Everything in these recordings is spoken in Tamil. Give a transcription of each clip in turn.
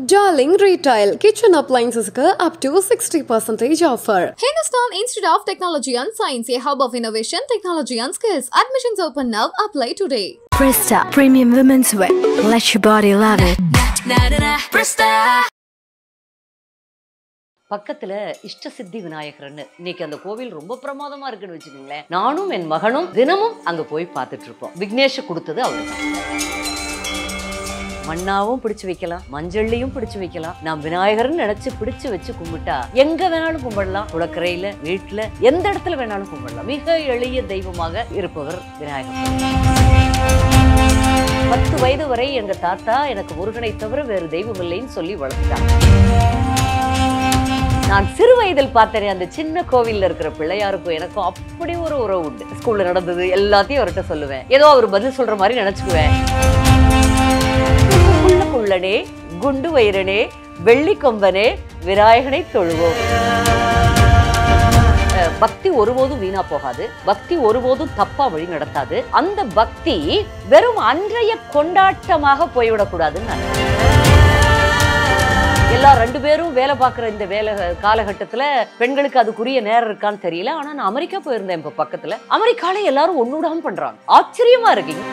Darling Retail Kitchen Appliances up to 60% offer. Hindustan Institute of Technology and Science, a hub of innovation, technology and skills. Admissions open now. Apply today. Presta Premium Women's Wear. Let your body love it. பக்கத்துல இஷ்டசித்தி விநாயகர்னு இன்னைக்கு அந்த கோவில் ரொம்ப பிரமாதமா இருக்குன்னு வச்சுக்கோங்களேன். நானும் என் மகனும் தினமும் அங்க போய் பார்த்துட்டு இருப்போம். விக்னேஷ் கொடுத்தது அவருதான். மண்ணாவும் பிடிச்சு வைக்கலாம், மஞ்சள்லையும் பிடிச்சு வைக்கலாம். நாம் விநாயகர்னு நினைச்சு பிடிச்சு வச்சு கும்பிட்டா எங்க வேணாலும் கும்பிடலாம். குளக்கரையில, வீட்டுல, எந்த இடத்துல வேணாலும் கும்பிடலாம். மிக எளிய தெய்வமாக இருப்பவர் விநாயகர். 10 வயது வரை எங்க தாத்தா எனக்கு முருகனை தவிர வேறு தெய்வம் இல்லைன்னு சொல்லி வளர்த்தாங்க. நான் சிறு வயதில் பார்த்தேன் அந்த சின்ன கோவில்ல இருக்கிற பிள்ளையாருக்கும் எனக்கும் அப்படி ஒரு உறவு உண்டு. ஸ்கூல்ல நடந்தது எல்லாத்தையும் அவர்கிட்ட சொல்லுவேன். ஏதோ அவர் பதில் சொல்ற மாதிரி நினைச்சுக்குவேன். குள்ளனே, குண்டு வயிறனே, வெள்ளி கொம்பனே, விநாயகனை தொழுவோம். பக்தி ஒருபோதும் வீணா போகாது. பக்தி ஒருபோதும் தப்பா வழி நடத்தாது. அந்த பக்தி வெறும் அன்றைய கொண்டாட்டமாக போய்விடக்கூடாதுன்னு நான் எல்லா 2 பேரும் வேலை பார்க்குற இந்த வேலை காலகட்டத்தில் பெண்களுக்கு அதுக்குரிய நேரம் இருக்கான்னு தெரியல. ஆனால் நான் அமெரிக்கா போயிருந்தேன். இப்போ பக்கத்தில் அமெரிக்கால எல்லாரும் ஒன்னுடாம பண்றாங்க. ஆச்சரியமா இருக்கீங்க.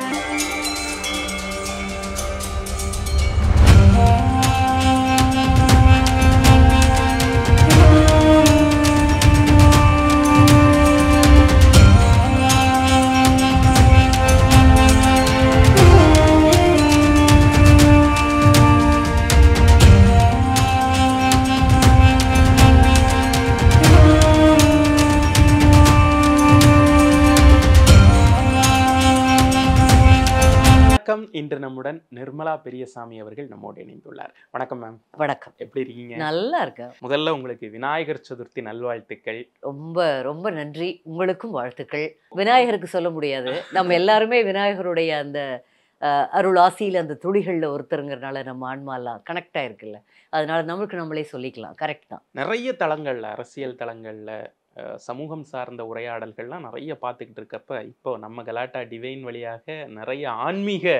இன்று நம்முடன் நிர்மலா பெரியசாமி அவர்கள் நம்மோடு இணைந்துள்ளார். வணக்கம் மேம். வணக்கம். எப்படி இருக்கீங்க? நல்லா இருக்கேன். முதல்ல உங்களுக்கு விநாயகர் சதுர்த்தி நல்வாழ்த்துக்கள். ரொம்ப ரொம்ப நன்றி. உங்களுக்கும் வாழ்த்துக்கள். விநாயகருக்கு சொல்ல முடியாது, நம்ம எல்லாருமே விநாயகருடைய அந்த அருள் ஆசியில் அந்த துளிகளில் ஒருத்தருங்கிறதுனால நம்ம ஆன்மாலாம் கனெக்ட் ஆயிருக்குல்ல, அதனால நம்மளுக்கு நம்மளே சொல்லிக்கலாம். கரெக்ட் தான். நிறைய தளங்கள்ல, அரசியல் தளங்கள்ல, சமூகம் சார்ந்த உரையாடல்கள்லாம் நிறைய பார்த்துக்கிட்டு இருக்கப்ப இப்போ நம்ம கலாட்டா டிவைன் வழியாக நிறைய ஆன்மீக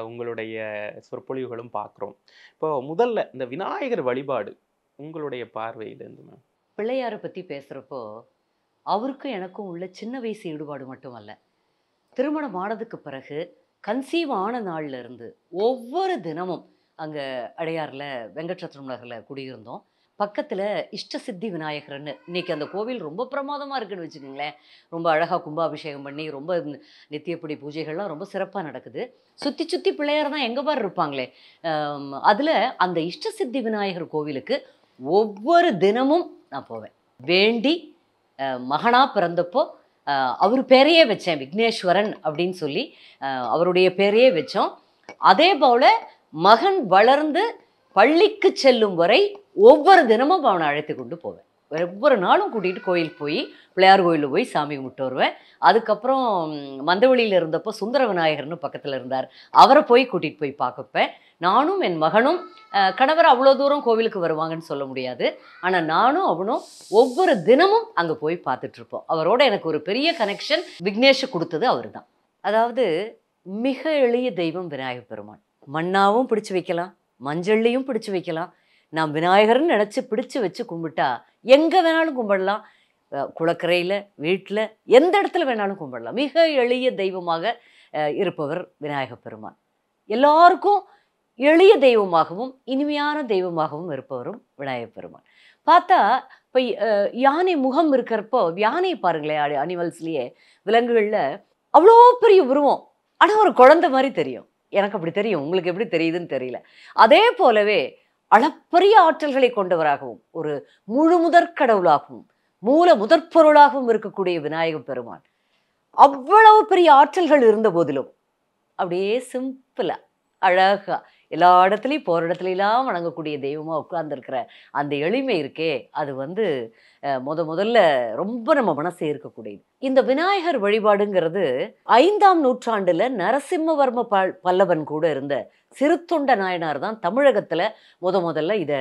உங்களுடைய சொற்பொழிவுகளும் பார்க்குறோம். இப்போ முதல்ல இந்த விநாயகர் வழிபாடு உங்களுடைய பார்வையிலேருந்து மேம். பிள்ளையாரை பற்றி பேசுகிறப்போ அவருக்கும் எனக்கும் உள்ள சின்ன வயசு ஈடுபாடு மட்டுமல்ல, திருமணம் ஆனதுக்கு பிறகு கன்சீவ் ஆன நாள்ல இருந்து ஒவ்வொரு தினமும் அங்கே அடையாறில் வெங்கட்ரத்னம் நகரில் குடியிருந்தோம். பக்கத்தில் இஷ்டசித்தி விநாயகர்னு இன்னைக்கு அந்த கோவில் ரொம்ப பிரமாதமாக இருக்குன்னு வச்சுக்கோங்களேன். ரொம்ப அழகாக கும்பாபிஷேகம் பண்ணி ரொம்ப நித்தியப்படி பூஜைகள்லாம் ரொம்ப சிறப்பாக நடக்குது. சுற்றி சுற்றி பிள்ளையார் தான் எங்கே பார் இருப்பாங்களே. அதில் அந்த இஷ்டசித்தி விநாயகர் கோவிலுக்கு ஒவ்வொரு தினமும் நான் போவேன். வேண்டி மகனாக பிறந்தப்போ அவர் பேரையே வச்சேன், விக்னேஸ்வரன் அப்படின்னு சொல்லி அவருடைய பேரையே வச்சோம். அதே போல் மகன் வளர்ந்து பள்ளிக்கு செல்லும் வரை ஒவ்வொரு தினமும் அவனை அழைத்து கொண்டு போவேன். ஒவ்வொரு நாளும் கூட்டிகிட்டு கோயில் போய் பிள்ளையார் கோயிலில் போய் சாமி கும்பிட்டு வருவேன். அதுக்கப்புறம் மந்தவெளியில் இருந்தப்போ சுந்தர விநாயகர்னு பக்கத்தில் இருந்தார், அவரை போய் கூட்டிகிட்டு போய் பார்க்கப்பேன். நானும் என் மகனும், கணவர் அவ்வளோ தூரம் கோவிலுக்கு வருவாங்கன்னு சொல்ல முடியாது, ஆனால் நானும் அவனும் ஒவ்வொரு தினமும் அங்கே போய் பார்த்துட்ருப்போம். அவரோட எனக்கு ஒரு பெரிய கனெக்ஷன் விக்னேஷை கொடுத்தது அவர் தான். அதாவது மிக எளிய தெய்வம் விநாயகர் பெருமான். மண்ணாவும் பிடிச்சு வைக்கலாம், மஞ்சள்லையும் பிடிச்சு வைக்கலாம். நாம் விநாயகர்னு நினச்சி பிடிச்சு வச்சு கும்பிட்டா எங்கே வேணாலும் கும்பிடலாம். குளக்கரையில், வீட்டில், எந்த இடத்துல வேணாலும் கும்பிடலாம். மிக எளிய தெய்வமாக இருப்பவர் விநாயகர் பெருமான். எல்லாருக்கும் எளிய தெய்வமாகவும் இனிமையான தெய்வமாகவும் இருப்பவரும் விநாயகர் பெருமான். பார்த்தா இப்போ யானை முகம் இருக்கிறப்போ, யானை பாருங்களேன், அனிமல்ஸ்லேயே விலங்குகளில் அவ்வளோ பெரிய உருவம், ஆனால் ஒரு குழந்தை மாதிரி தெரியும். எனக்கு அப்படி தெரியும், உங்களுக்கு எப்படி தெரியுதுன்னு தெரியல. அதே போலவே அளப்பரிய ஆற்றல்களை கொண்டவராகவும் ஒரு முழு முதற்கடவுளாகவும் மூல முதற்பொருளாகவும் இருக்கக்கூடிய விநாயகர் பெருமான் அவ்வளவு பெரிய ஆற்றல்கள் இருந்த போதிலும் அப்படியே சிம்பிளா அழகா எல்லா இடத்துலையும் போகிற இடத்துலாம் வணங்கக்கூடிய தெய்வமாக உட்கார்ந்துருக்கிற அந்த எளிமை இருக்கே, அது முதல்ல ரொம்ப நம்ம மனசே இருக்கக்கூடியது. இந்த விநாயகர் வழிபாடுங்கிறது 5ஆம் நூற்றாண்டுல நரசிம்மவர்ம பல்லவன் கூட இருந்த சிறுத்தொண்ட நாயனார் தான் தமிழகத்துல முதல்ல இதை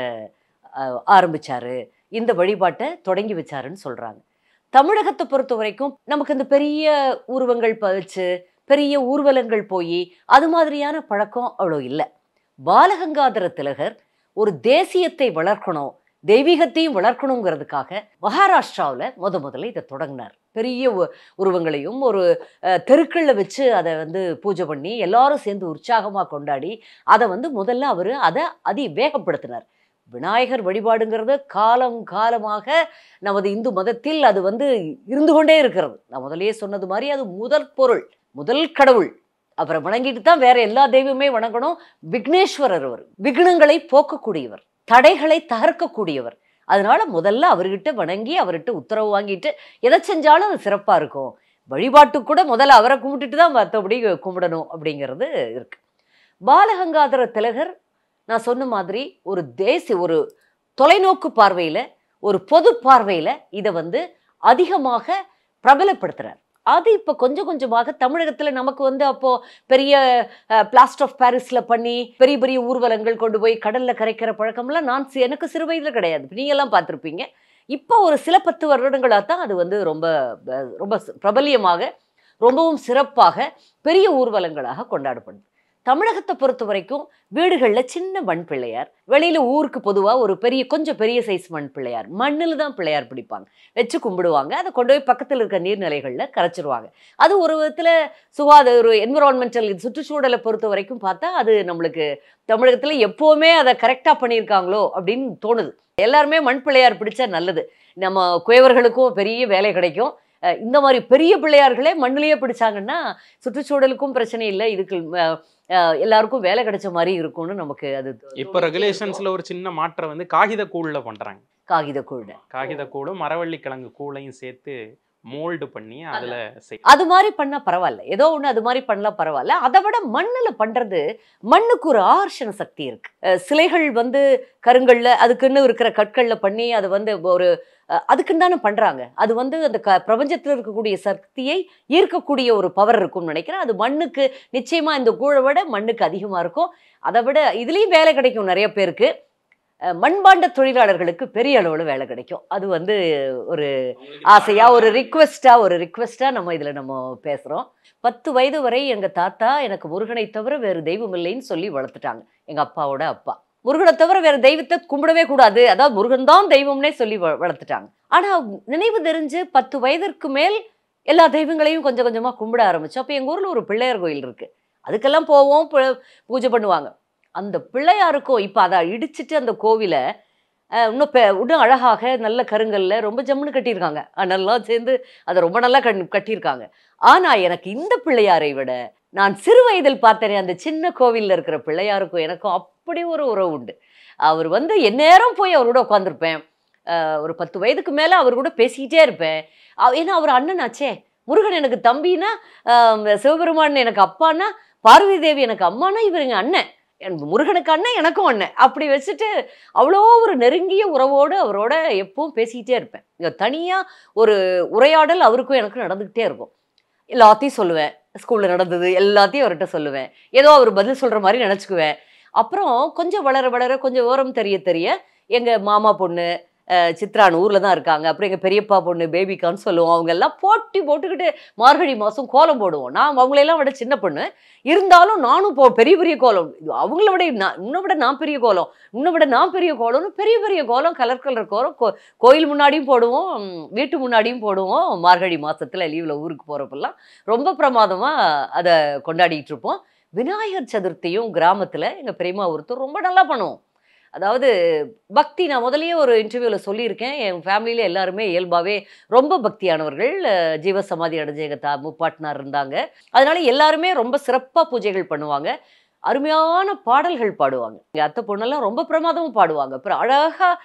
ஆரம்பிச்சாரு, இந்த வழிபாட்டை தொடங்கி வச்சாருன்னு சொல்றாங்க. தமிழகத்தை பொறுத்த வரைக்கும் நமக்கு இந்த பெரிய உருவங்கள் வச்சு பெரிய ஊர்வலங்கள் போய் அது மாதிரியான பழக்கம் அவ்வளோ இல்லை. பாலகங்காதர திலகர் ஒரு தேசியத்தை வளர்க்கணும், தெய்வீகத்தையும் வளர்க்கணுங்கிறதுக்காக மகாராஷ்டிராவில் முதல்ல இதை தொடங்கினார். பெரிய உருவங்களையும் ஒரு தெருக்களில் வச்சு அதை வந்து பூஜை பண்ணி எல்லாரும் சேர்ந்து உற்சாகமாக கொண்டாடி அதை வந்து முதல்ல அவர் அதை வேகப்படுத்தினார். விநாயகர் வழிபாடுங்கிறது காலம் காலமாக நமது இந்து மதத்தில் அது வந்து இருந்து கொண்டே இருக்கிறது. நான் முதலே சொன்னது மாதிரி அது முதல் பொருள், முதல் கடவுள். அவரை வணங்கிட்டு தான் வேற எல்லா தெய்வமே வணங்கணும். விக்னேஸ்வரர் அவர், விக்னங்களை போக்கக்கூடியவர், தடைகளை தகர்க்கக்கூடியவர். அதனால முதல்ல அவர்கிட்ட வணங்கி அவர்கிட்ட உத்தரவு வாங்கிட்டு எதை செஞ்சாலும் அது சிறப்பாக இருக்கும். வழிபாட்டுக்கு கூட முதல்ல அவரை கும்பிட்டுட்டு தான் மற்றபடி கும்பிடணும் அப்படிங்கிறது இருக்கு. பாலகங்காதர திலகர் நான் சொன்ன மாதிரி ஒரு தொலைநோக்கு பார்வையில், ஒரு பொது பார்வையில் இதை வந்து அதிகமாக பிரபலப்படுத்துறார். அது இப்போ கொஞ்சம் கொஞ்சமாக தமிழகத்தில் நமக்கு வந்து அப்போது பெரிய பிளாஸ்டர் ஆஃப் பாரிஸில் பண்ணி பெரிய பெரிய ஊர்வலங்கள் கொண்டு போய் கடலில் கரைக்கிற பழக்கம்லாம் எனக்கு சிறு வயதில் கிடையாது. நீங்கள்லாம் பார்த்துருப்பீங்க. இப்போ ஒரு சில 10 வருடங்களாக தான் அது வந்து ரொம்ப ரொம்ப பிரபல்யமாக, ரொம்பவும் சிறப்பாக பெரிய ஊர்வலங்களாக கொண்டாடப்படுது. தமிழகத்தை பொறுத்த வரைக்கும் வீடுகளில் சின்ன மண் பிள்ளையார், வெளியில் ஊருக்கு பொதுவாக ஒரு கொஞ்சம் பெரிய சைஸ் மண் பிள்ளையார், மண்ணில் தான் பிள்ளையார் பிடிப்பாங்க, வச்சு கும்பிடுவாங்க. அதை கொண்டு போய் பக்கத்தில் இருக்க நீர்நிலைகளில் கரைச்சிருவாங்க. அது ஒரு விதத்தில் ஒரு என்விரான்மெண்டல் சுற்றுச்சூழலை பொறுத்த வரைக்கும் பார்த்தா அது நம்மளுக்கு தமிழகத்தில் எப்போவுமே அதை கரெக்டாக பண்ணியிருக்காங்களோ அப்படின்னு தோணுது. எல்லாருமே மண் பிள்ளையார் பிடிச்சா நல்லது, நம்ம குயவர்களுக்கும் பெரிய வேலை கிடைக்கும். இந்த மாதிரி பெரிய பிள்ளையார்களே மண்ணிலேயே பிடிச்சாங்கன்னா சுற்றுச்சூழலுக்கும் பிரச்சனை இல்லை, இதுக்கு எல்லாருக்கும் வேலை கிடைச்ச மாதிரி இருக்கும்னு நமக்கு அது. இப்போ ரெகுலேஷன்ஸ்ல ஒரு சின்ன மாற்றம் வந்து காகித கூழ்ல பண்றாங்க. காகித கூழும் மரவள்ளி கிழங்கு கூழையும் சேர்த்து மோல்டு பண்ணி அதுல அது மாதிரி பண்ணா பரவாயில்ல, ஏதோ ஒண்ணு அது மாதிரி பண்ணலாம் பரவாயில்ல. அதை விட மண்ணுல பண்றது, மண்ணுக்கு ஒரு ஆகர்ஷண சக்தி இருக்கு. சிலைகள் வந்து கருங்கல்ல அதுக்குன்னு இருக்கிற கற்கள்ல பண்ணி அது வந்து ஒரு அதுக்குன்னு தானே பண்றாங்க. அது வந்து அந்த பிரபஞ்சத்தில் இருக்கக்கூடிய சக்தியை ஈர்க்கக்கூடிய ஒரு பவர் இருக்கும்னு நினைக்கிறேன். அது மண்ணுக்கு நிச்சயமா இந்த கூழை விட மண்ணுக்கு அதிகமா இருக்கும். அதை விட இதுலயும் வேலை கிடைக்கும் நிறைய பேருக்கு. மண்பாண்ட தொழிலாளர்களுக்கு பெரிய அளவில் வேலை கிடைக்கும். அது வந்து ஒரு ஆசையா, ஒரு ரிக்வெஸ்டா நம்ம இதுல நம்ம பேசுறோம். 10 வயது வரை எங்க தாத்தா எனக்கு முருகனை தவிர வேறு தெய்வம் இல்லைன்னு சொல்லி வளர்த்துட்டாங்க. எங்க அப்பாவோட அப்பா முருகனை தவிர வேற தெய்வத்தை கும்பிடவே கூடாது, அதாவது முருகன் தான் தெய்வம்னே சொல்லி வளர்த்துட்டாங்க. ஆனா நினைவு தெரிஞ்சு 10 வயதிற்கு மேல் எல்லா தெய்வங்களையும் கொஞ்சம் கொஞ்சமா கும்பிட ஆரம்பிச்சோம். அப்போ எங்க ஊர்ல ஒரு பிள்ளையார் கோயில் இருக்கு, அதுக்கெல்லாம் போவோம், பூஜை பண்ணுவாங்க. அந்த பிள்ளையாருக்கும் இப்போ அதை இடிச்சிட்டு அந்த கோவிலை இன்னும் அழகாக நல்ல கருங்கல்ல ரொம்ப ஜம்முன்னு கட்டியிருக்காங்க. நல்லா சேர்ந்து அதை ரொம்ப நல்லா கட்டியிருக்காங்க. ஆனா எனக்கு இந்த பிள்ளையாரை விட நான் சிறு வயதில் பார்த்தேனே அந்த சின்ன கோவிலில் இருக்கிற பிள்ளையாருக்கும் எனக்கும் அப்படி ஒரு உறவு உண்டு. அவர் வந்து எந்நேரம் போய் அவரோட உட்காந்துருப்பேன். ஒரு 10 வயதுக்கு மேலே அவர் கூட பேசிக்கிட்டே இருப்பேன். ஏன்னா அவர் அண்ணனாச்சே. முருகன் எனக்கு தம்பினா, சிவபெருமான் எனக்கு அப்பானா, பார்வதி தேவி எனக்கு அம்மானா, இவர் எங்கள் அண்ணன், முருகனுக்கு அண்ணன் எனக்கும் அண்ணன். அப்படி வச்சுட்டு அவ்வளோ ஒரு நெருங்கிய உறவோடு அவரோட எப்பவும் பேசிக்கிட்டே இருப்பேன். இங்கே தனியாக ஒரு உரையாடல் அவருக்கும் எனக்கும் நடந்துக்கிட்டே இருக்கும். எல்லாத்தையும் சொல்லுவேன், ஸ்கூலில் நடந்தது எல்லாத்தையும் அவர்கிட்ட சொல்லுவேன். ஏதோ அவர் பதில் சொல்கிற மாதிரி நினச்சிக்குவேன். அப்புறம் கொஞ்சம் வளர கொஞ்சம் ஓரம் தெரிய எங்கள் மாமா பொண்ணு சித்ரான் ஊரில் தான் இருக்காங்க. அப்புறம் எங்கள் பெரியப்பா பொண்ணு பேபிகான்னு சொல்லுவோம். அவங்க எல்லாம் போட்டுக்கிட்டு மார்கழி மாதம் கோலம் போடுவோம். நான் அவங்களெல்லாம் விட சின்ன பொண்ணு இருந்தாலும் நானும் பெரிய கோலம், அவங்கள விட உன்னை விட நான் பெரிய கோலம், உன்னை விட நான் பெரிய கோலம்னு பெரிய கோலம், கலர் கோலம் கோயில் முன்னாடியும் போடுவோம், வீட்டு முன்னாடியும் போடுவோம். மார்கழி மாதத்தில் லீவில் ஊருக்கு போகிறப்பெல்லாம் ரொம்ப பிரமாதமாக அதை கொண்டாடிட்டு இருப்போம். விநாயகர் சதுர்த்தியும் கிராமத்தில் எங்கள் பெரியம்மா ஒருத்தர் ரொம்ப நல்லா பண்ணுவோம். அதாவது பக்தி, நான் முதலியே ஒரு இன்டர்வியூவில் சொல்லியிருக்கேன், என் ஃபேமிலியில் எல்லாருமே இயல்பாகவே ரொம்ப பக்தியானவர்கள். ஜீவசமாதி அடைஞ்ச எங்கள் முப்பாட்டினார் இருந்தாங்க. அதனால எல்லாருமே ரொம்ப சிறப்பாக பூஜைகள் பண்ணுவாங்க. அருமையான பாடல்கள் பாடுவாங்க. எங்கள் அத்தை பொண்ணெல்லாம் ரொம்ப பிரமாதமும் பாடுவாங்க. அப்புறம் அழகாக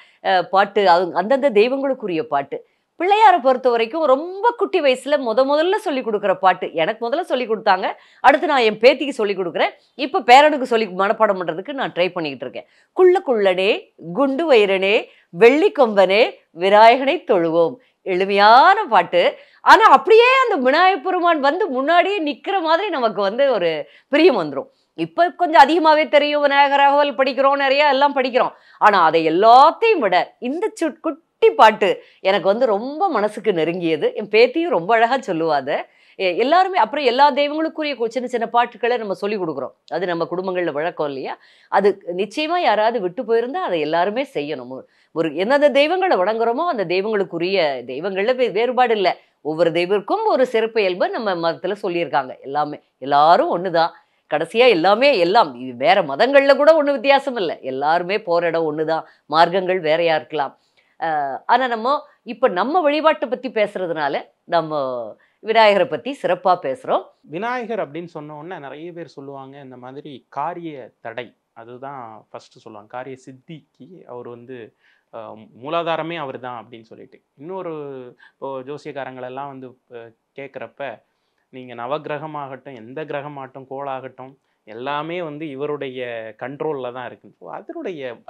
பாட்டு, அந்தந்த தெய்வங்களுக்குரிய பாட்டு. பிள்ளையாரை பொறுத்த வரைக்கும் ரொம்ப குட்டி வயசில் முதல்ல சொல்லி கொடுக்குற பாட்டு எனக்கு முதல்ல சொல்லி கொடுத்தாங்க. அடுத்து நான் என் பேத்திக்கு சொல்லி கொடுக்குறேன். இப்போ பேரனுக்கு சொல்லி மனப்பாடம் பண்ணுறதுக்கு நான் ட்ரை பண்ணிக்கிட்டு இருக்கேன். குள்ளனே குண்டு வயிறனே வெள்ளி கொம்பனே விநாயகனை தொழுவோம். எளிமையான பாட்டு. ஆனால் அப்படியே அந்த விநாயகப் பெருமான் வந்து முன்னாடியே நிற்கிற மாதிரி நமக்கு வந்து ஒரு பிரியம் வந்துடும். இப்போ கொஞ்சம் அதிகமாகவே தெரியும், விநாயகராகவல் படிக்கிறோம், நிறையா எல்லாம் படிக்கிறோம். ஆனால் அதை எல்லாத்தையும் விட இந்த குட்டி பாட்டு எனக்கு வந்து ரொம்ப மனசுக்கு நெருங்கியது. என் பேத்தியும் ரொம்ப அழகாக சொல்லுவாத. எல்லாருமே அப்புறம் எல்லா தெய்வங்களுக்குரிய சின்ன சின்ன பாட்டுக்களை நம்ம சொல்லி கொடுக்குறோம். அது நம்ம குடும்பங்களில் வழக்கம் இல்லையா? அது நிச்சயமா யாராவது விட்டு போயிருந்தா அதை எல்லாருமே செய்யணும். ஒரு எந்தெந்த தெய்வங்களை வணங்குறோமோ அந்த தெய்வங்களுக்குரிய தெய்வங்கள்ல வேறுபாடு இல்லை. ஒவ்வொரு தெய்வருக்கும் ஒரு சிறப்பு இயல்பு நம்ம மதத்துல சொல்லியிருக்காங்க. எல்லாமே எல்லாரும் ஒண்ணுதான். கடைசியா எல்லாமே எல்லாம் வேற மதங்கள்ல கூட ஒண்ணு வித்தியாசம் இல்லை. எல்லாருமே போற இடம் ஒண்ணுதான். மார்க்கங்கள் வேறையா இருக்கலாம். ஆனா நம்ம இப்ப நம்ம வழிபாட்டை பத்தி பேசுறதுனால நம்ம விநாயகரை பத்தி சிறப்பா பேசுறோம். விநாயகர் அப்படின்னு சொன்ன உடனே நிறைய பேர் சொல்லுவாங்க இந்த மாதிரி காரிய தடை, அதுதான் ஃபர்ஸ்ட் சொல்லுவாங்க. காரிய சித்திக்கு அவர் வந்து மூலாதாரமே அவர் தான் அப்படின்னு சொல்லிட்டு. இன்னொரு இப்போ ஜோசியக்காரங்களெல்லாம் வந்து கேட்குறப்ப நீங்கள் நவகிரகமாகட்டும் எந்த கிரகமாகட்டும் கோளாகட்டும் எல்லாமே வந்து இவருடைய கண்ட்ரோலில் தான் இருக்கு.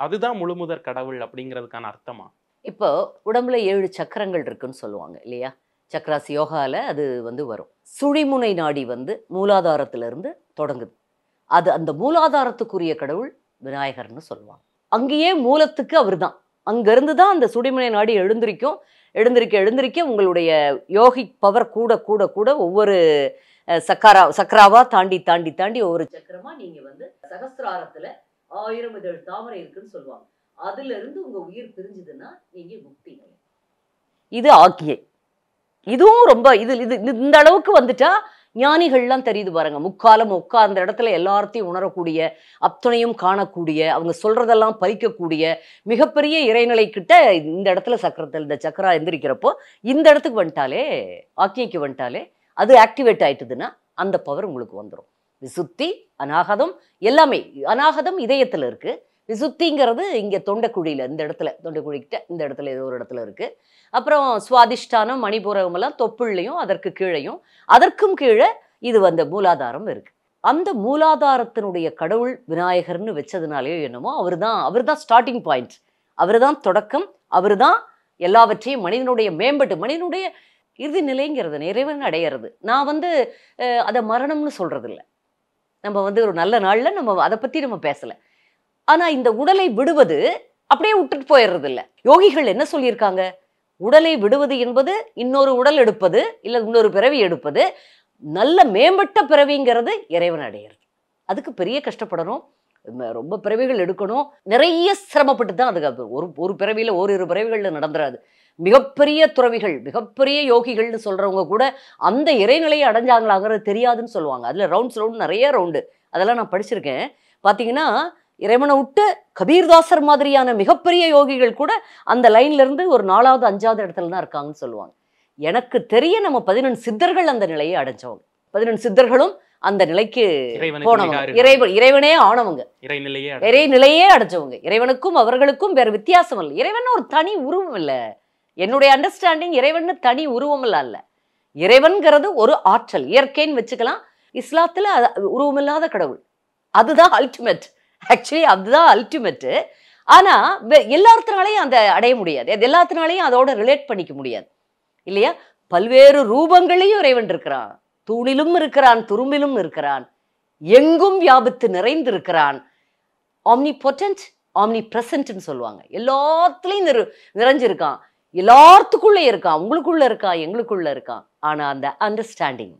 அதுதான் முழுமுதற் கடவுள் அப்படிங்கிறதுக்கான அர்த்தமா? இப்போ உடம்புல 7 சக்கரங்கள் இருக்குன்னு சொல்லுவாங்க இல்லையா? சக்கராசி யோகால அது வந்து வரும். சுழிமுனை நாடி வந்து மூலாதாரத்திலிருந்து தொடங்குது. அது அந்த மூலாதாரத்துக்குரிய கடவுள் விநாயகர்னு சொல்லுவாங்க. அங்கேயே மூலத்துக்கு அவர் தான். அங்கிருந்து தான் அந்த சுழிமுனை நாடி எழுந்திருக்க உங்களுடைய யோகிக் பவர் கூட கூட கூட ஒவ்வொரு சக்கராவா தாண்டி ஒவ்வொரு சக்கரமா நீங்க வந்து சகஸ்திராரத்துல 1000 இதழ் தாமரை இருக்குன்னு சொல்லுவாங்க. அதுல இருந்து உங்க உயிர் பிரிஞ்சுதுன்னா நீங்க முக்தி. இது ஆக்கியை. இதுவும் ரொம்ப இந்த அளவுக்கு வந்துட்டா ஞானிகள்லாம் தெரியுது பாருங்க. முக்காலம் உட்கார்ந்த இடத்துல எல்லாத்தையும் உணரக்கூடிய, அத்தனையும் காணக்கூடிய, அவங்க சொல்றதெல்லாம் பறிக்கக்கூடிய மிகப்பெரிய இறைநிலை கிட்ட இந்த இடத்துல சக்கரத்தில் இந்த சக்கரா எந்திரிக்கிறப்போ இந்த இடத்துக்கு வந்துட்டாலே, ஆக்கியைக்கு வந்துட்டாலே அது ஆக்டிவேட் ஆயிட்டுதுன்னா அந்த பவர் உங்களுக்கு வந்துடும். விசுத்தி, அநாகதம் எல்லாமே. அநாகதம் இதயத்துல இருக்கு. விசுத்திங்கிறது இங்க தொண்டைக்குழியில இந்த இடத்துல, தொண்டைக்குழிக்கிட்ட இந்த இடத்துல ஏதோ ஒரு இடத்துல இருக்கு. அப்புறம் சுவாதிஷ்டானம், மணிபூரகம் எல்லாம் தொப்புள்ளையும் அதற்கு கீழையும், அதற்கும் கீழே இது வந்து மூலாதாரம் இருக்கு. அந்த மூலாதாரத்தினுடைய கடவுள் விநாயகர்னு வச்சதுனாலேயோ என்னமோ அவர் தான் ஸ்டார்டிங் பாயிண்ட். அவர் தான் தொடக்கம். அவர் தான் எல்லாவற்றையும் மனிதனுடைய மேம்பட்டு, மனிதனுடைய இறுதி நிலைங்கிறது இறைவன் அடையிறது. நான் வந்து அதை மரணம்னு சொல்றது இல்லை. நம்ம வந்து ஒரு நல்ல நாள்ல நம்ம அதை பத்தி நம்ம பேசல. ஆனா இந்த உடலை விடுவது அப்படியே விட்டுட்டு போயிடுறது இல்லை. யோகிகள் என்ன சொல்லியிருக்காங்க? உடலை விடுவது என்பது இன்னொரு உடல் எடுப்பது, இல்லை இன்னொரு பிறவி எடுப்பது. நல்ல மேம்பட்ட பிறவிங்கிறது இறைவன் அடையிறது. அதுக்கு பெரிய கஷ்டப்படணும், ரொம்ப பிறவிகள் எடுக்கணும், நிறைய சிரமப்பட்டு தான் அதுக்கு ஒரு பிறவியில ஓரிரு பிறவிகள்ல நடந்துறாது. மிகப்பெரிய துறவிகள், மிகப்பெரிய யோகிகள்னு சொல்றவங்க கூட அந்த இறைநிலையை அடைஞ்சாங்களாங்கிறது தெரியாதுன்னு சொல்லுவாங்க. அதுல ரவுண்ட் நிறைய ரவுண்டு, அதெல்லாம் நான் படிச்சிருக்கேன். பாத்தீங்கன்னா இறைவனை விட்டு கபீர்தாசர் மாதிரியான மிகப்பெரிய யோகிகள் கூட அந்த லைன்ல இருந்து ஒரு 4வது 5வது இடத்துல தான் இருக்காங்கன்னு சொல்லுவாங்க. எனக்கு தெரிய நம்ம 11 சித்தர்கள் அந்த நிலையை அடைஞ்சவங்க. 11 சித்தர்களும் அந்த நிலைக்கு போனவங்க. இறைவனே ஆனவங்க, இறைநிலையே அடைஞ்சவங்க. இறைவனுக்கும் அவர்களுக்கும் வேற வித்தியாசம் இல்லை. இறைவன் ஒரு தனி உருவம் இல்லை. என்னுடைய அண்டர்ஸ்டாண்டிங் இறைவன் தனி உருவம் இல்ல. இறைவன்கிறது ஒரு ஆற்றல், இயற்கைன்னு வச்சுக்கலாம். இஸ்லாத்துல உருவமில்லாத கடவுள், அதுதான் அல்டிமேட். ஆக்சுவலி அதுதான் அல்டிமேட்டு. ஆனா எல்லாத்தினாலையும் அந்த அடைய முடியாது, எல்லாத்தினாலையும் அதோட ரிலேட் பண்ணிக்க முடியாது இல்லையா? பல்வேறு ரூபங்களையும் இறைவன் இருக்கிறான். தூணிலும் இருக்கிறான், துரும்பிலும் இருக்கிறான், எங்கும் வியாபித்து நிறைந்து இருக்கிறான். ஆம்னி பொட்டன்ட், ஆம்னி பிரசன்ட்னு சொல்லுவாங்க. எல்லாத்துலயும் நிறைஞ்சிருக்கான், எல்லாத்துக்குள்ள இருக்கான், உங்களுக்குள்ள இருக்கான், எங்களுக்குள்ள இருக்கான். ஆனா அந்த அண்டர்ஸ்டாண்டிங்,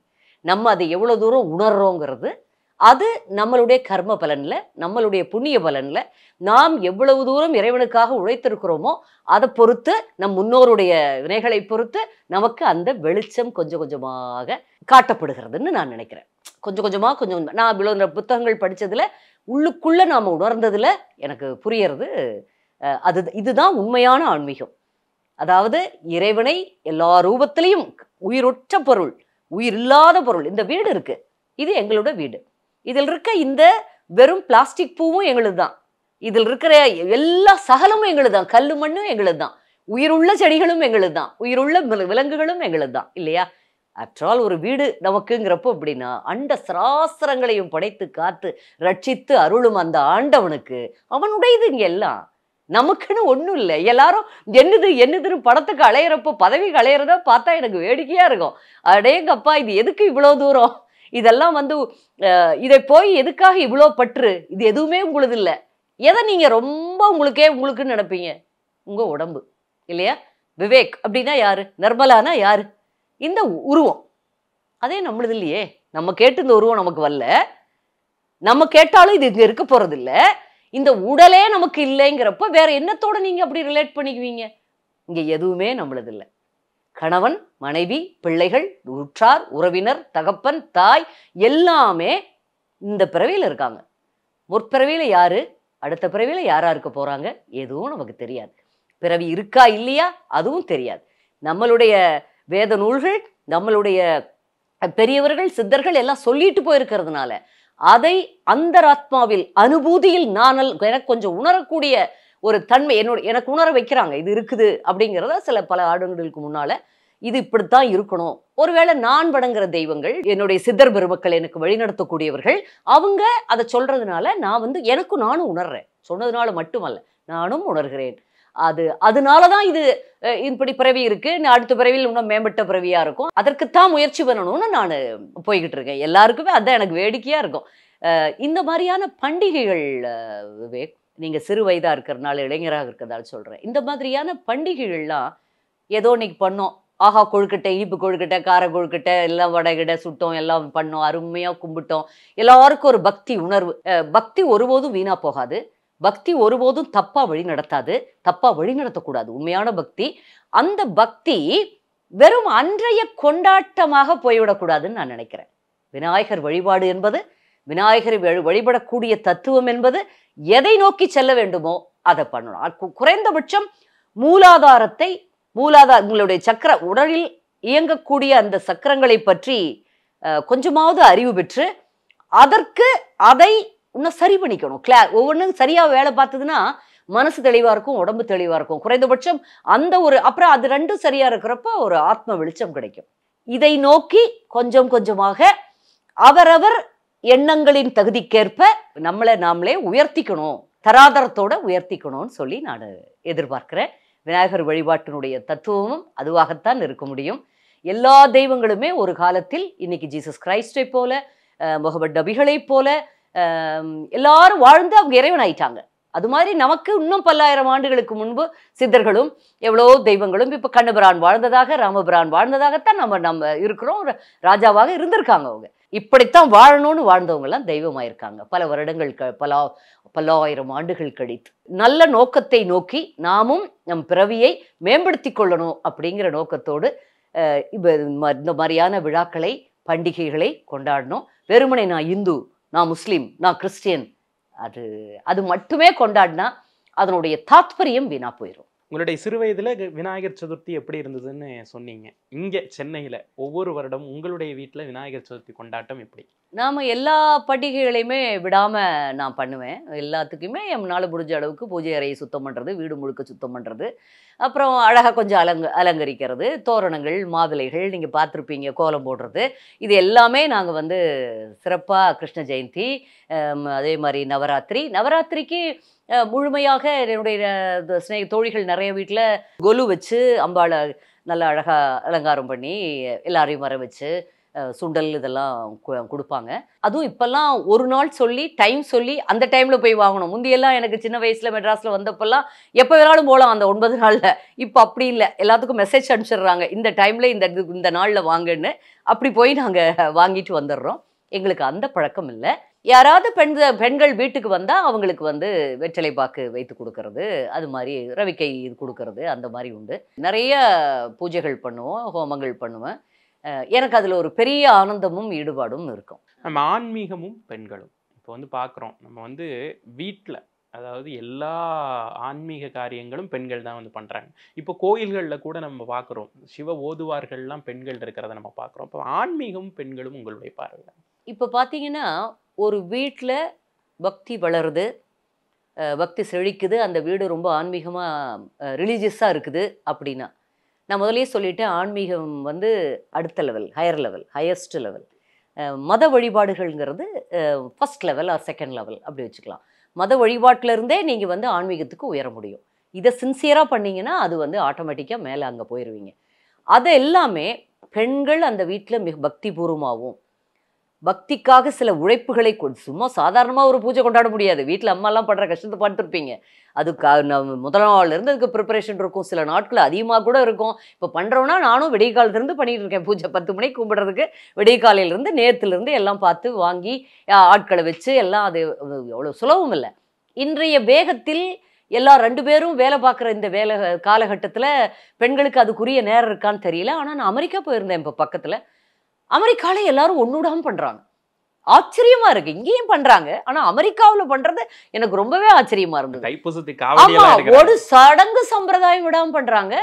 நம்ம அதை எவ்வளவு தூரம் உணர்றோங்கிறது, அது நம்மளுடைய கர்ம பலன்ல, நம்மளுடைய புண்ணிய பலன்ல நாம் எவ்வளவு தூரம் இறைவனுக்காக உழைத்திருக்கிறோமோ அதை பொறுத்து, நம் முன்னோருடைய வினைகளை பொறுத்து நமக்கு அந்த வெளிச்சம் கொஞ்சம் கொஞ்சமாக காட்டப்படுகிறதுன்னு நான் நினைக்கிறேன். கொஞ்சம் நான் இவ்வளவு புத்தகங்கள் படிச்சதுல உள்ளுக்குள்ள நாம உணர்ந்ததுல எனக்கு புரியறது இதுதான் உண்மையான ஆன்மீகம். அதாவது இறைவனை எல்லா ரூபத்திலையும், உயிரொற்ற பொருள், உயிர் இல்லாத பொருள். இந்த வீடு இருக்கு, இது எங்களோட வீடு. இதில் இருக்க இந்த வெறும் பிளாஸ்டிக் பூவும் எங்களுது தான். இதில் இருக்கிற எல்லா சகலமும் எங்களுது தான். கல்லு மண்ணும் எங்களுது தான். உயிருள்ள செடிகளும் எங்களுது தான். உயிருள்ள விலங்குகளும் எங்களுது தான் இல்லையா? ஆஃப்டர் ஆல் ஒரு வீடு நமக்குங்கிறப்போ அப்படின்னா, அண்ட சராசரங்களையும் படைத்து காத்து ரட்சித்து அருளும் அந்த ஆண்டவனுக்கு அவனுடையது இங்க எல்லாம். நமக்குன்னு ஒன்றும் இல்லை. எல்லாரும் என்னதுன்னு படத்துக்கு அலையிறப்போ, பதவிக்கு அலையிறத பார்த்தா எனக்கு வேடிக்கையா இருக்கும். அடேங்கப்பா, இது எதுக்கு இவ்வளோ தூரம், இதெல்லாம் வந்து இதை போய் எதுக்காக இவ்வளோ பற்று, இது எதுவுமே உங்களுது இல்லை. எதை நீங்க ரொம்ப உங்களுக்குன்னு நினைப்பீங்க? உங்க உடம்பு இல்லையா? விவேக் அப்படின்னா யாரு? நிர்மலானா யாரு? இந்த உருவம். அதே நம்மளது இல்லையே. நம்ம கேட்டு இந்த உருவம் நமக்கு வரல, நம்ம கேட்டாலும் இது இங்க இருக்க போறது இல்ல. இந்த உடலே நமக்கு இல்லைங்கிறப்ப வேற என்னத்தோட நீங்க அப்படி ரிலேட் பண்ணிக்குவீங்க? இங்க எதுவுமே நம்மளது இல்லை. கணவன், மனைவி, பிள்ளைகள், உற்றார், உறவினர், தகப்பன், தாய் எல்லாமே இந்த பிறவியில இருக்காங்க. முற்பிறவியில யாரு, அடுத்த பிறவியில யாரா இருக்க போறாங்க, எதுவும் நமக்கு தெரியாது. பிறவி இருக்கா இல்லையா அதுவும் தெரியாது. நம்மளுடைய வேத நூல்கள், நம்மளுடைய பெரியவர்கள், சித்தர்கள் எல்லாம் சொல்லிட்டு போயிருக்கிறதுனால அதை அந்தராத்மாவில் அனுபூதியில் எனக்கு கொஞ்சம் உணரக்கூடிய ஒரு தன்மை எனக்கு உணர வைக்கிறாங்க. இது இருக்குது அப்படிங்கிறத பல ஆண்டுகளுக்கு முன்னால இது இப்படித்தான் இருக்கணும். ஒருவேளை நான் வணங்குற தெய்வங்கள், என்னுடைய சித்தர் பெருமக்கள், எனக்கு வழிநடத்தக்கூடியவர்கள், அவங்க அதை சொல்றதுனால நான் நானும் உணர்றேன். சொன்னதுனால மட்டுமல்ல, நானும் உணர்கிறேன். அதனாலதான் இது இப்படி பிறவி இருக்கு, அடுத்த பிறவியில் இன்னும் மேம்பட்ட பிறவியா இருக்கும், அதற்குத்தான் முயற்சி பண்ணணும்னு நான் போய்கிட்டு இருக்கேன். எல்லாருக்குமே அதான் எனக்கு வேடிக்கையா இருக்கும். இந்த மாதிரியான பண்டிகைகள் விவேக், நீங்க சிறு வயதா இருக்கிறதுனால, இளைஞராக இருக்கிறதால சொல்றேன், இந்த மாதிரியான பண்டிகைகள்லாம் ஏதோ இன்னைக்கு பண்ணோம், ஆஹா கொழுக்கட்டை, இனிப்பு கொழுக்கட்டை, கார கொழுக்கட்டை, எல்லாம் வடைகிடை சுட்டோம், எல்லாம் பண்ணோம், அருமையா கும்பிட்டோம், எல்லாருக்கும் ஒரு பக்தி உணர்வு. பக்தி ஒருபோதும் வீணா போகாது, பக்தி ஒருபோதும் தப்பா வழி நடத்தாது, தப்பா வழி நடத்தக்கூடாது. உண்மையான பக்தி, அந்த பக்தி வெறும் அன்றைய கொண்டாட்டமாக போய்விடக்கூடாதுன்னு நான் நினைக்கிறேன். விநாயகர் வழிபாடு என்பது, விநாயகரை வழிபடக்கூடிய தத்துவம் என்பது எதை நோக்கி செல்ல வேண்டுமோ அதை பண்ணணும். குறைந்தபட்சம் மூலாதாரத்தை, உங்களுடைய சக்கர உடலில் இயங்கக்கூடிய அந்த சக்கரங்களை பற்றி கொஞ்சமாவது அறிவு பெற்று அதற்கு அதை இன்னும் சரி பண்ணிக்கணும். ஒவ்வொன்றும் சரியா வேலை பார்த்ததுன்னா மனசு தெளிவா இருக்கும், உடம்பு தெளிவா இருக்கும். குறைந்தபட்சம் அந்த அப்புறம் அது ரெண்டும் சரியா இருக்கிறப்ப ஒரு ஆத்ம வெளிச்சம் கிடைக்கும். இதை நோக்கி கொஞ்சம் கொஞ்சமாக அவரவர் எண்ணங்களின் தகுதிக்கேற்ப நம்மளை நாமளே உயர்த்திக்கணும், தராதரத்தோட உயர்த்திக்கணும்னு சொல்லி நான் எதிர்பார்க்கிறேன். விநாயகர் வழிபாட்டினுடைய தத்துவமும் அதுவாகத்தான் இருக்க முடியும். எல்லா தெய்வங்களுமே ஒரு காலத்தில் இன்னைக்கு ஜீசஸ் கிரைஸ்டை போல, முகமது நபிகளை போல எல்லாரும் வாழ்ந்து அவங்க இறைவன் ஆயிட்டாங்க. அது மாதிரி நமக்கு இன்னும் 10,000 ஆண்டுகளுக்கு முன்பு சித்தர்களும் எவ்வளோ தெய்வங்களும், இப்போ கண்ணபிரான் வாழ்ந்ததாக, ராமபிரான் வாழ்ந்ததாகத்தான் நம்ம இருக்கிறோம். ராஜாவாக இருந்திருக்காங்க அவங்க. இப்படித்தான் வாழணும்னு வாழ்ந்தவங்கலாம் தெய்வமாயிருக்காங்க. பல வருடங்கள் பல்லாயிரம் ஆண்டுகள் கழித்து நல்ல நோக்கத்தை நோக்கி நாமும் நம் பிறவியை மேம்படுத்தி கொள்ளணும் அப்படிங்கிற நோக்கத்தோடு இந்த மாதிரியான விழாக்களை, பண்டிகைகளை கொண்டாடணும். வெறுமனை நான் இந்து, நான் முஸ்லீம், நான் கிறிஸ்டியன், அது மட்டுமே கொண்டாடினா அதனுடைய தாத்பரியம் வீணா போயிடும். உங்களுடைய சிறு வயதுல விநாயகர் சதுர்த்தி எப்படி இருந்ததுன்னு சொன்னீங்க. இங்க சென்னையில ஒவ்வொரு வருடம் உங்களுடைய வீட்டுல விநாயகர் சதுர்த்தி கொண்டாட்டம் எப்படி? நாம எல்லா பண்டிகைகளையுமே விடாம நான் பண்ணுவேன். எல்லாத்துக்குமே என்னால் முடிஞ்ச அளவுக்கு பூஜை அறையை சுத்தம் பண்றது, வீடு முழுக்க சுத்தம் பண்றது, அப்புறம் அழகா கொஞ்சம் அலங்கரிக்கிறது, தோரணங்கள், மாவிளைகள், நீங்க பார்த்துருப்பீங்க, கோலம் போடுறது, இது எல்லாமே நாங்க சிறப்பா கிருஷ்ண ஜெயந்தி, அதே மாதிரி நவராத்திரிக்கு முழுமையாக என்னுடைய தோழிகள் நிறைய வீட்டில் கொலு வச்சு அம்பாளை நல்லா அழகா அலங்காரம் பண்ணி எல்லாரையும் வர வச்சு சுண்டல் இதெல்லாம் கொடுப்பாங்க. அதுவும் இப்பெல்லாம் ஒரு நாள் சொல்லி டைம் சொல்லி அந்த டைம்ல போய் வாங்கணும். முந்தியெல்லாம் எனக்கு சின்ன வயசுல மெட்ராஸ்ல வந்தப்பெல்லாம் எப்போ வேணாலும் போகலாம் அந்த 9 நாள்ல. இப்போ அப்படி இல்லை, எல்லாத்துக்கும் மெசேஜ் அனுப்பிச்சிடுறாங்க, இந்த டைம்ல இந்த நாள்ல வாங்கன்னு. அப்படி போய் நாங்க வாங்கிட்டு வந்துடுறோம். எங்களுக்கு அந்த பழக்கம் இல்லை. யாராவது பெண்கள் வீட்டுக்கு வந்தால் அவங்களுக்கு வெற்றிலை பாக்கு வைத்து கொடுக்கறது, அது மாதிரி ரவிக்கை இது கொடுக்கறது, அந்த மாதிரி உண்டு. நிறைய பூஜைகள் பண்ணுவோம், ஹோமங்கள் பண்ணுவேன். எனக்கு அதில் ஒரு பெரிய ஆனந்தமும் ஈடுபாடும் இருக்கும். நம்ம ஆன்மீகமும் பெண்களும் இப்போ பார்க்குறோம். நம்ம வீட்டில், அதாவது எல்லா ஆன்மீக காரியங்களும் பெண்கள் தான் பண்ணுறாங்க. இப்போ கோயில்களில் கூட நம்ம பார்க்குறோம், சிவ ஓதுவார்கள்லாம் பெண்கள் இருக்கிறத நம்ம பார்க்குறோம். இப்போ ஆன்மீகமும் பெண்களும் உங்களுடைய பார்வை? இப்போ பார்த்தீங்கன்னா ஒரு வீட்டில் பக்தி வளருது, பக்தி செழிக்குது, அந்த வீடு ரொம்ப ஆன்மீகமாக ரிலீஜியஸாக இருக்குது அப்படின்னா, நான் முதலே சொல்லிட்டேன், ஆன்மீகம் அடுத்த லெவல், ஹையஸ்ட் லெவல். மத வழிபாடுகள்ங்கிறது first level or second level அப்படி வச்சுக்கலாம். மத வழிபாட்டிலருந்தே நீங்கள் ஆன்மீகத்துக்கு உயர முடியும். இதை சின்சியராக பண்ணிங்கன்னா அது ஆட்டோமேட்டிக்காக மேலே அங்கே போயிடுவீங்க. அது எல்லாமே பெண்கள் அந்த வீட்டில் மிக பக்திபூர்வமாகவும், பக்திக்காக சில உழைப்புகளை சும்மா சாதாரணமாக ஒரு பூஜை கொண்டாட முடியாது. வீட்டில் அம்மாலாம் படுற கஷ்டத்தை பார்த்துருப்பீங்க. முதல் நாள்லேருந்து அதுக்கு ப்ரிப்பரேஷன் இருக்கும். சில நாட்கள் அதிகமாக கூட இருக்கும். இப்போ பண்ணுறோன்னா நானும் விடிய காலத்துலேருந்து பண்ணிகிட்டு இருக்கேன். பூஜை 10 மணிக்கு கும்பிட்றதுக்கு விடிய காலையிலேருந்து நேற்றுலேருந்து எல்லாம் பார்த்து வாங்கி ஆட்களை வச்சு எல்லாம் அது அவ்வளோ சுலபம் இல்லை. இன்றைய வேகத்தில் எல்லாம் 2 பேரும் வேலை பார்க்குற இந்த காலகட்டத்தில் பெண்களுக்கு அதுக்குரிய நேரம் இருக்கான்னு தெரியல. ஆனால் நான் அமெரிக்கா போயிருந்தேன். இப்போ பக்கத்தில் அமெரிக்காவில் எல்லாரும் ஒன்றுடாமல் பண்ணுறாங்க. ஆச்சரியமா இருக்கு. இங்கேயும் பண்றாங்க, ஆனா அமெரிக்காவில் பண்றது எனக்கு ரொம்பவே ஆச்சரியமா இருந்தது. ஆமா, ஒரு சடங்கு சம்பிரதாயம் விடாம பண்றாங்க.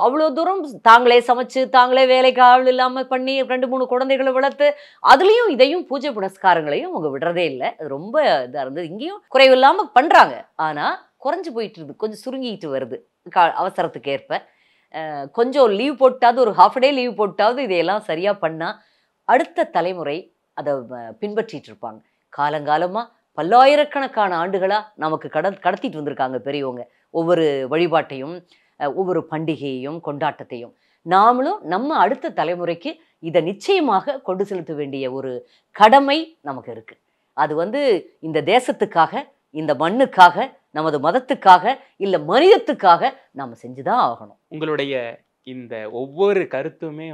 அவ்வளோ தூரம் தாங்களே சமைச்சு தாங்களே வேலைக்கு ஆள் இல்லாம பண்ணி 2-3 குழந்தைகளை வளர்த்து அதுலயும் இதையும் பூஜை புனஸ்காரங்களையும் அவங்க விடுறதே இல்லை. அது ரொம்ப இதா இருந்தது. இங்கேயும் குறைவில்லாம பண்றாங்க, ஆனா குறைஞ்சு போயிட்டு இருக்கு, கொஞ்சம் சுருங்கிட்டு வருது அவசரத்துக்கு ஏற்ப. கொஞ்சம் லீவ் போட்டாவது, ஒரு ஹாஃப் டே லீவ் போட்டாவது இதையெல்லாம் சரியா பண்ணா அடுத்த தலைமுறை அதை பின்பற்றிட்டு இருப்பாங்க. காலங்காலமா பல்லாயிரக்கணக்கான ஆண்டுகளா நமக்கு கடத்திட்டு வந்திருக்காங்க பெரியவங்க. ஒவ்வொரு வழிபாட்டையும் ஒவ்வொரு பண்டிகையையும் கொண்டாட்டத்தையும் நாமளும் நம்ம அடுத்த தலைமுறைக்கு இதை நிச்சயமாக கொண்டு செலுத்த வேண்டிய ஒரு கடமை நமக்கு இருக்கு. அது இந்த தேசத்துக்காக, இந்த மண்ணுக்காக, நமது மதத்துக்காக, இல்லை மனிதத்துக்காக நாம் செஞ்சுதான் ஆகணும். உங்களுடைய இந்த ஒவ்வொரு கருத்துமே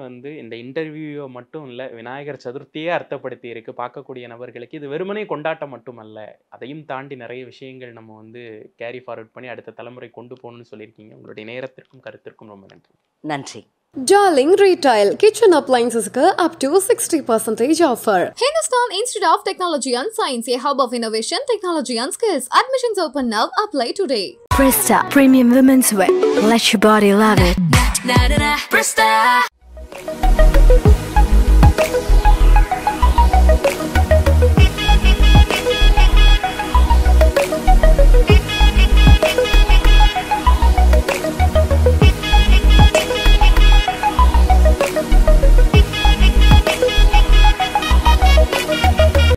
இந்த இன்டர்வியூவை மட்டும் இல்லை, விநாயகர் சதுர்த்தியே அர்த்தப்படுத்தி இருக்கு பார்க்கக்கூடிய நபர்களுக்கு. இது வெறுமனே கொண்டாட்டம் மட்டுமல்ல, அதையும் தாண்டி நிறைய விஷயங்கள் நம்ம கேரி ஃபார்வர்ட் பண்ணி அடுத்த தலைமுறை கொண்டு போகணும்னு சொல்லியிருக்கீங்க. உங்களுடைய நேரத்திற்கும் கருத்திற்கும் ரொம்ப நன்றி. நன்றி. Darling Retail kitchen appliances up to 60% offer. Hindustan Institute of Technology and Science, a hub of innovation, technology and skills. Admissions open now. Apply today. Presta Premium Women's Wear. Let your body love it. Presta.